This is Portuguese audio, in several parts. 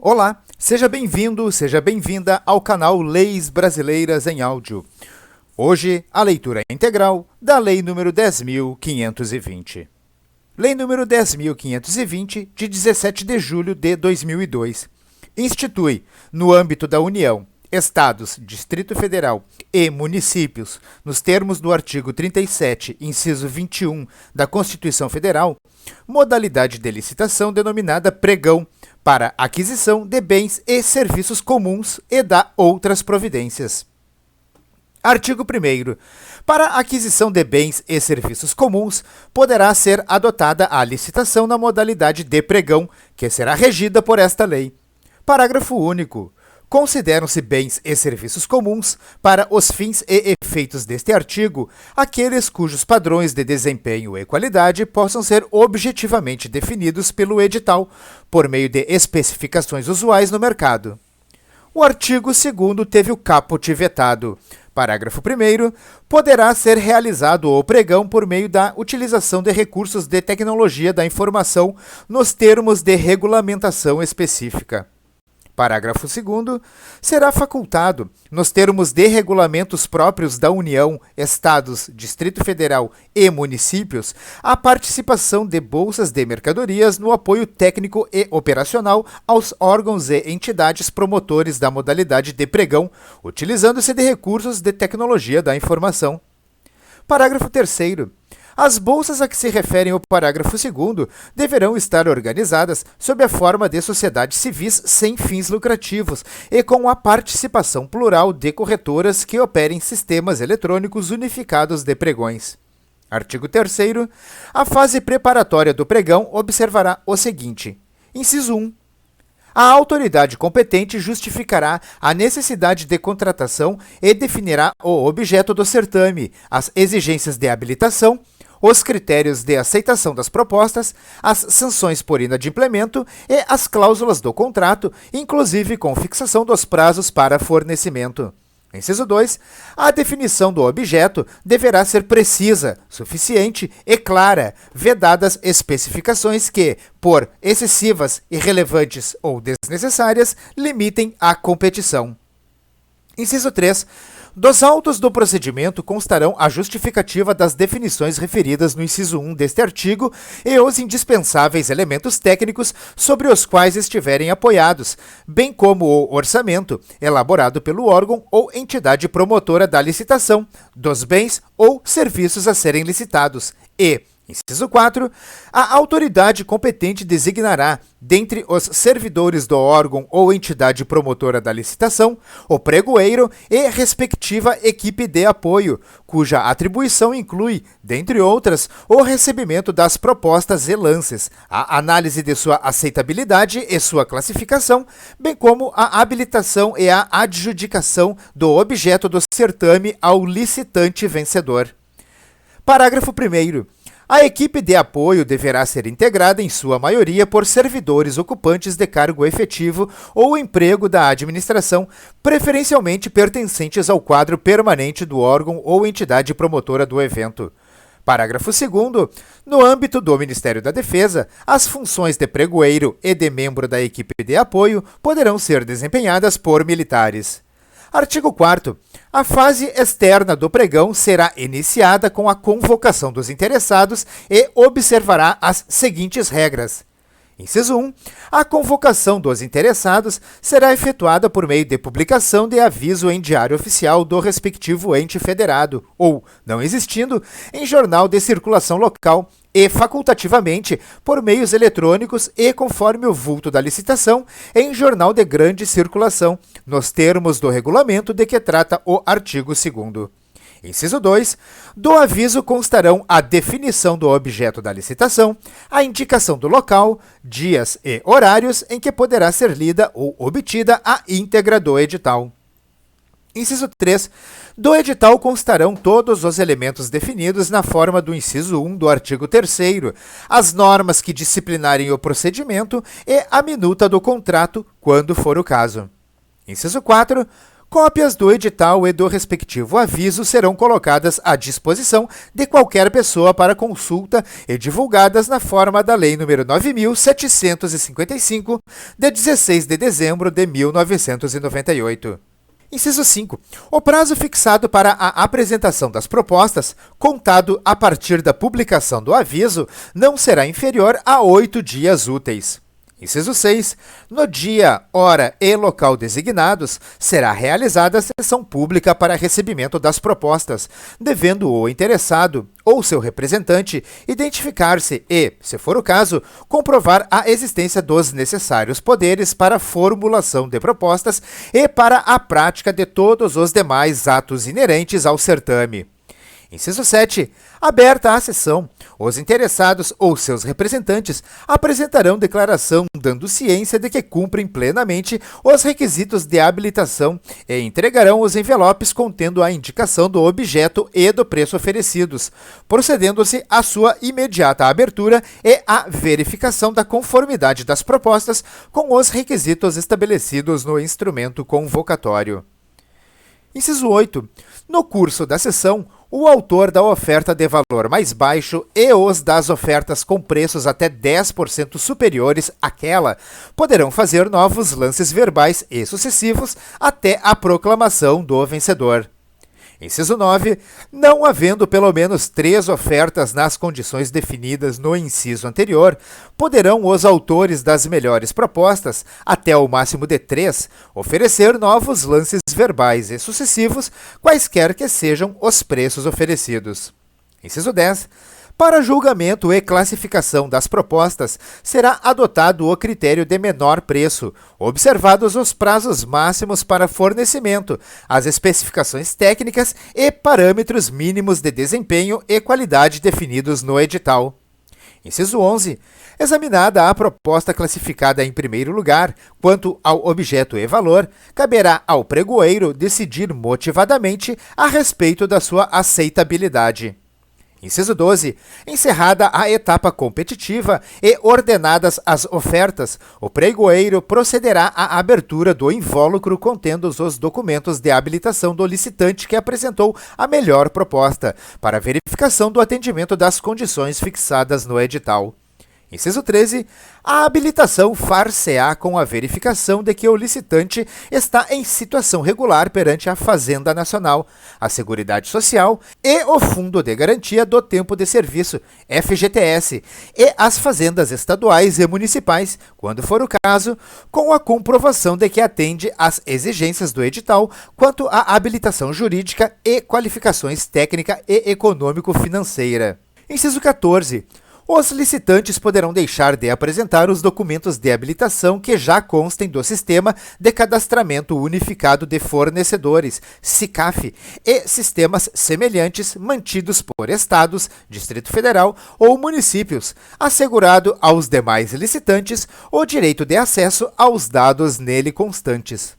Olá, seja bem-vindo, seja bem-vinda ao canal Leis Brasileiras em Áudio. Hoje, a leitura integral da Lei nº 10.520. Lei nº 10.520, de 17 de julho de 2002, institui, no âmbito da União, Estados, Distrito Federal e municípios, nos termos do artigo 37, inciso 21 da Constituição Federal, modalidade de licitação denominada pregão para aquisição de bens e serviços comuns e da outras providências. Artigo 1º. Para aquisição de bens e serviços comuns, poderá ser adotada a licitação na modalidade de pregão, que será regida por esta lei. Parágrafo único. Consideram-se bens e serviços comuns, para os fins e efeitos deste artigo, aqueles cujos padrões de desempenho e qualidade possam ser objetivamente definidos pelo edital, por meio de especificações usuais no mercado. O artigo 2º teve o caput vetado. Parágrafo 1º. Poderá ser realizado o pregão por meio da utilização de recursos de tecnologia da informação nos termos de regulamentação específica. Parágrafo 2º. Será facultado, nos termos de regulamentos próprios da União, Estados, Distrito Federal e municípios, a participação de bolsas de mercadorias no apoio técnico e operacional aos órgãos e entidades promotores da modalidade de pregão, utilizando-se de recursos de tecnologia da informação. Parágrafo 3º. As bolsas a que se referem o parágrafo 2º deverão estar organizadas sob a forma de sociedades civis sem fins lucrativos e com a participação plural de corretoras que operem sistemas eletrônicos unificados de pregões. Artigo 3º. A fase preparatória do pregão observará o seguinte. Inciso 1. A autoridade competente justificará a necessidade de contratação e definirá o objeto do certame, as exigências de habilitação, os critérios de aceitação das propostas, as sanções por inadimplemento e as cláusulas do contrato, inclusive com fixação dos prazos para fornecimento. Inciso 2. A definição do objeto deverá ser precisa, suficiente e clara, vedadas especificações que, por excessivas, irrelevantes ou desnecessárias, limitem a competição. Inciso 3. Dos autos do procedimento constarão a justificativa das definições referidas no inciso 1 deste artigo e os indispensáveis elementos técnicos sobre os quais estiverem apoiados, bem como o orçamento, elaborado pelo órgão ou entidade promotora da licitação, dos bens ou serviços a serem licitados e, inciso 4, a autoridade competente designará, dentre os servidores do órgão ou entidade promotora da licitação, o pregoeiro e respectiva equipe de apoio, cuja atribuição inclui, dentre outras, o recebimento das propostas e lances, a análise de sua aceitabilidade e sua classificação, bem como a habilitação e a adjudicação do objeto do certame ao licitante vencedor. Parágrafo 1º. A equipe de apoio deverá ser integrada, em sua maioria, por servidores ocupantes de cargo efetivo ou emprego da administração, preferencialmente pertencentes ao quadro permanente do órgão ou entidade promotora do evento. Parágrafo 2º. No âmbito do Ministério da Defesa, as funções de pregoeiro e de membro da equipe de apoio poderão ser desempenhadas por militares. Artigo 4º. A fase externa do pregão será iniciada com a convocação dos interessados e observará as seguintes regras. Inciso 1. A convocação dos interessados será efetuada por meio de publicação de aviso em diário oficial do respectivo ente federado ou, não existindo, em jornal de circulação local e, facultativamente, por meios eletrônicos e, conforme o vulto da licitação, em jornal de grande circulação, nos termos do regulamento de que trata o artigo 2º. Inciso 2. Do aviso constarão a definição do objeto da licitação, a indicação do local, dias e horários em que poderá ser lida ou obtida a íntegra do edital. Inciso 3. Do edital constarão todos os elementos definidos na forma do inciso 1 do artigo 3º, as normas que disciplinarem o procedimento e a minuta do contrato, quando for o caso. Inciso 4. Cópias do edital e do respectivo aviso serão colocadas à disposição de qualquer pessoa para consulta e divulgadas na forma da Lei nº 9.755, de 16 de dezembro de 1998. Inciso 5. O prazo fixado para a apresentação das propostas, contado a partir da publicação do aviso, não será inferior a 8 dias úteis. Inciso 6. No dia, hora e local designados, será realizada a sessão pública para recebimento das propostas, devendo o interessado ou seu representante identificar-se e, se for o caso, comprovar a existência dos necessários poderes para a formulação de propostas e para a prática de todos os demais atos inerentes ao certame. Inciso 7. Aberta a sessão, os interessados ou seus representantes apresentarão declaração dando ciência de que cumprem plenamente os requisitos de habilitação e entregarão os envelopes contendo a indicação do objeto e do preço oferecidos, procedendo-se à sua imediata abertura e à verificação da conformidade das propostas com os requisitos estabelecidos no instrumento convocatório. Inciso 8. No curso da sessão, o autor da oferta de valor mais baixo e os das ofertas com preços até 10% superiores àquela poderão fazer novos lances verbais e sucessivos até a proclamação do vencedor. Inciso 9. Não havendo pelo menos 3 ofertas nas condições definidas no inciso anterior, poderão os autores das melhores propostas, até o máximo de 3, oferecer novos lances verbais e sucessivos, quaisquer que sejam os preços oferecidos. Inciso 10. Para julgamento e classificação das propostas, será adotado o critério de menor preço, observados os prazos máximos para fornecimento, as especificações técnicas e parâmetros mínimos de desempenho e qualidade definidos no edital. Inciso 11. Examinada a proposta classificada em primeiro lugar, quanto ao objeto e valor, caberá ao pregoeiro decidir motivadamente a respeito da sua aceitabilidade. Inciso 12. Encerrada a etapa competitiva e ordenadas as ofertas, o pregoeiro procederá à abertura do invólucro contendo os documentos de habilitação do licitante que apresentou a melhor proposta, para verificação do atendimento das condições fixadas no edital. Inciso 13. A habilitação far-se-á com a verificação de que o licitante está em situação regular perante a Fazenda Nacional, a Seguridade Social e o Fundo de Garantia do Tempo de Serviço, FGTS, e as fazendas estaduais e municipais, quando for o caso, com a comprovação de que atende às exigências do edital quanto à habilitação jurídica e qualificações técnica e econômico-financeira. Inciso 14. Os licitantes poderão deixar de apresentar os documentos de habilitação que já constem do Sistema de Cadastramento Unificado de Fornecedores, SICAF, e sistemas semelhantes mantidos por estados, Distrito Federal ou municípios, assegurado aos demais licitantes o direito de acesso aos dados nele constantes.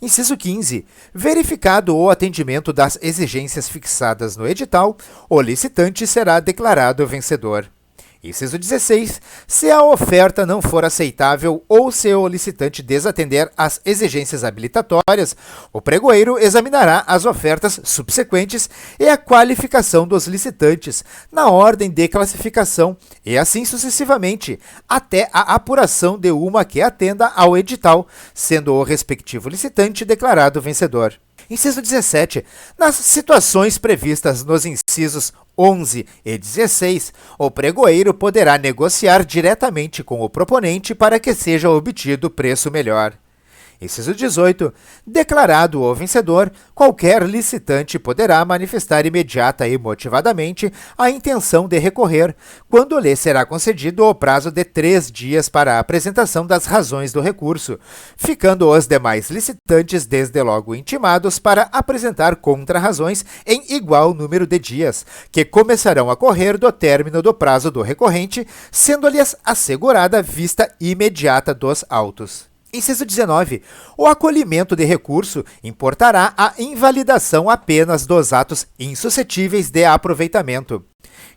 Inciso 15. Verificado o atendimento das exigências fixadas no edital, o licitante será declarado vencedor. Inciso 16. Se a oferta não for aceitável ou se o licitante desatender às exigências habilitatórias, o pregoeiro examinará as ofertas subsequentes e a qualificação dos licitantes, na ordem de classificação, e assim sucessivamente, até a apuração de uma que atenda ao edital, sendo o respectivo licitante declarado vencedor. Inciso 17. Nas situações previstas nos incisos 11 e 16, o pregoeiro poderá negociar diretamente com o proponente para que seja obtido preço melhor. Inciso 18. Declarado o vencedor, qualquer licitante poderá manifestar imediata e motivadamente a intenção de recorrer, quando lhe será concedido o prazo de 3 dias para a apresentação das razões do recurso, ficando os demais licitantes desde logo intimados para apresentar contrarrazões em igual número de dias, que começarão a correr do término do prazo do recorrente, sendo-lhes assegurada vista imediata dos autos. Inciso 19. O acolhimento de recurso importará a invalidação apenas dos atos insuscetíveis de aproveitamento.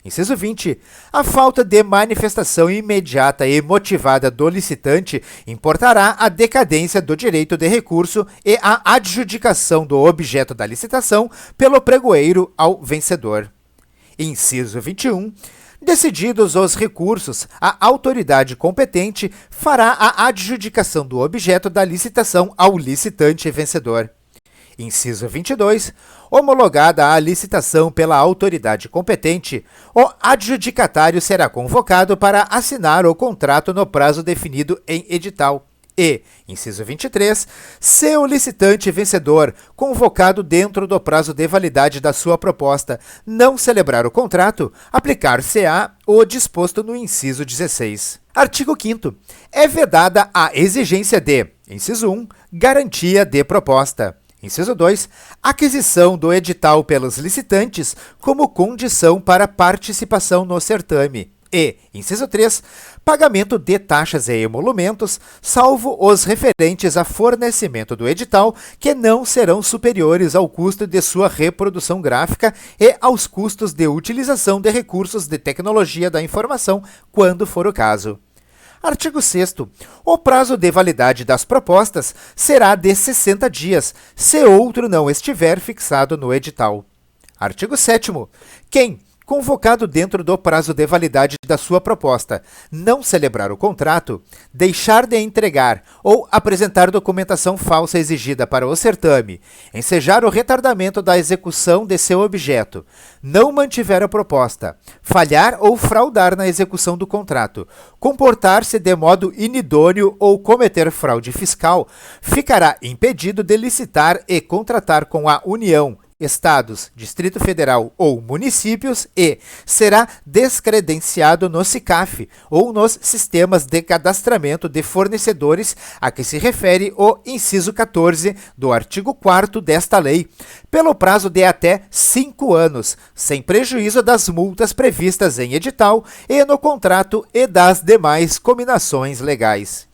Inciso 20. A falta de manifestação imediata e motivada do licitante importará a decadência do direito de recurso e a adjudicação do objeto da licitação pelo pregoeiro ao vencedor. Inciso 21. Decididos os recursos, a autoridade competente fará a adjudicação do objeto da licitação ao licitante vencedor. Inciso 22. Homologada a licitação pela autoridade competente, o adjudicatário será convocado para assinar o contrato no prazo definido em edital. E, inciso 23, se o licitante vencedor, convocado dentro do prazo de validade da sua proposta, não celebrar o contrato, aplicar-se-á o disposto no inciso 16. Artigo 5º. É vedada a exigência de, inciso 1, garantia de proposta. Inciso 2, aquisição do edital pelos licitantes como condição para participação no certame. E, inciso 3, pagamento de taxas e emolumentos, salvo os referentes a fornecimento do edital, que não serão superiores ao custo de sua reprodução gráfica e aos custos de utilização de recursos de tecnologia da informação, quando for o caso. Artigo 6º. O prazo de validade das propostas será de 60 dias, se outro não estiver fixado no edital. Artigo 7º. Quem, convocado dentro do prazo de validade da sua proposta, não celebrar o contrato, deixar de entregar ou apresentar documentação falsa exigida para o certame, ensejar o retardamento da execução de seu objeto, não mantiver a proposta, falhar ou fraudar na execução do contrato, comportar-se de modo inidôneo ou cometer fraude fiscal, ficará impedido de licitar e contratar com a União, Estados, Distrito Federal ou municípios e será descredenciado no SICAF ou nos sistemas de cadastramento de fornecedores a que se refere o inciso 14 do artigo 4º desta lei, pelo prazo de até 5 anos, sem prejuízo das multas previstas em edital e no contrato e das demais cominações legais.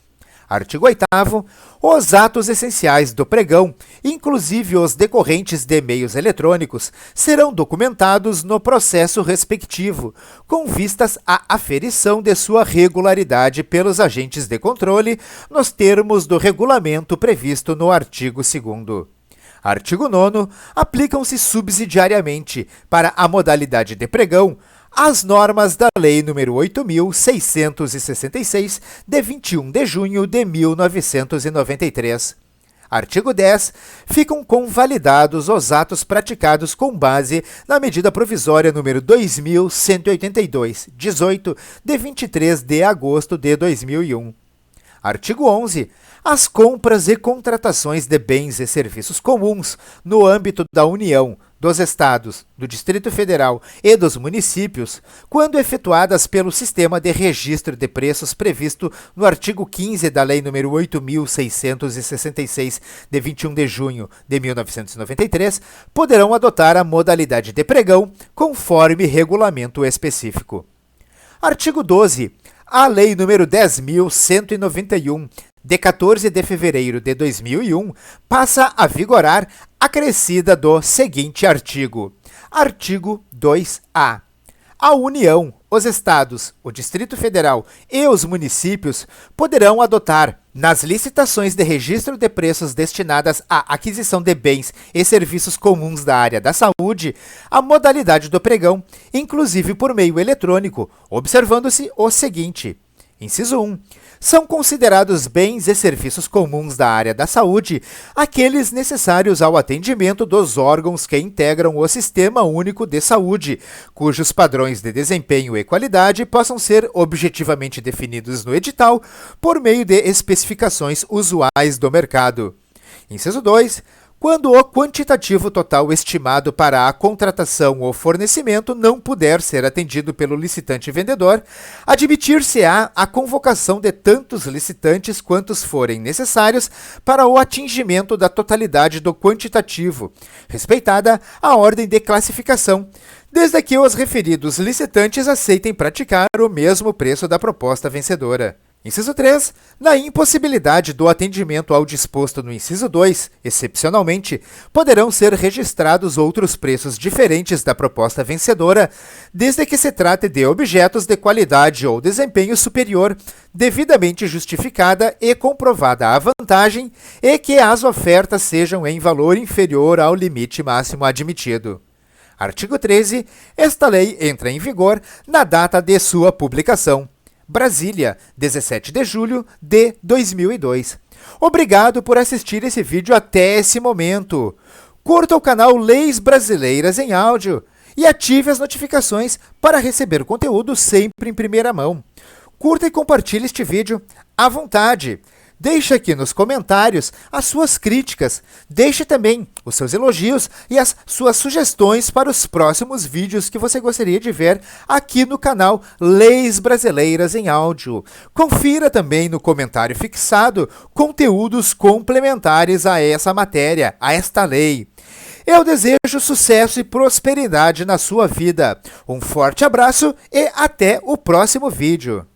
Artigo 8º. Os atos essenciais do pregão, inclusive os decorrentes de meios eletrônicos, serão documentados no processo respectivo, com vistas à aferição de sua regularidade pelos agentes de controle, nos termos do regulamento previsto no artigo 2º. Artigo 9º. Aplicam-se subsidiariamente, para a modalidade de pregão, as normas da Lei nº 8.666, de 21 de junho de 1993. Artigo 10. Ficam convalidados os atos praticados com base na medida provisória número 2.182, 18, de 23 de agosto de 2001. Artigo 11. As compras e contratações de bens e serviços comuns no âmbito da União, dos Estados, do Distrito Federal e dos municípios, quando efetuadas pelo sistema de registro de preços previsto no artigo 15 da Lei nº 8.666, de 21 de junho de 1993, poderão adotar a modalidade de pregão conforme regulamento específico. Artigo 12. A Lei nº 10.191, de 14 de fevereiro de 2001, passa a vigorar acrescida do seguinte artigo. Artigo 2A. A União, os Estados, o Distrito Federal e os municípios poderão adotar, nas licitações de registro de preços destinadas à aquisição de bens e serviços comuns da área da saúde, a modalidade do pregão, inclusive por meio eletrônico, observando-se o seguinte. Inciso 1. São considerados bens e serviços comuns da área da saúde aqueles necessários ao atendimento dos órgãos que integram o Sistema Único de Saúde, cujos padrões de desempenho e qualidade possam ser objetivamente definidos no edital por meio de especificações usuais do mercado. Inciso 2. Quando o quantitativo total estimado para a contratação ou fornecimento não puder ser atendido pelo licitante vendedor, admitir-se-á a convocação de tantos licitantes quantos forem necessários para o atingimento da totalidade do quantitativo, respeitada a ordem de classificação, desde que os referidos licitantes aceitem praticar o mesmo preço da proposta vencedora. Inciso 3. Na impossibilidade do atendimento ao disposto no inciso 2, excepcionalmente, poderão ser registrados outros preços diferentes da proposta vencedora, desde que se trate de objetos de qualidade ou desempenho superior, devidamente justificada e comprovada a vantagem, e que as ofertas sejam em valor inferior ao limite máximo admitido. Artigo 13. Esta lei entra em vigor na data de sua publicação. Brasília, 17 de julho de 2002. Obrigado por assistir esse vídeo até esse momento. Curta o canal Leis Brasileiras em Áudio e ative as notificações para receber conteúdo sempre em primeira mão. Curta e compartilhe este vídeo à vontade. Deixe aqui nos comentários as suas críticas. Deixe também os seus elogios e as suas sugestões para os próximos vídeos que você gostaria de ver aqui no canal Leis Brasileiras em Áudio. Confira também no comentário fixado conteúdos complementares a essa matéria, a esta lei. Eu desejo sucesso e prosperidade na sua vida. Um forte abraço e até o próximo vídeo.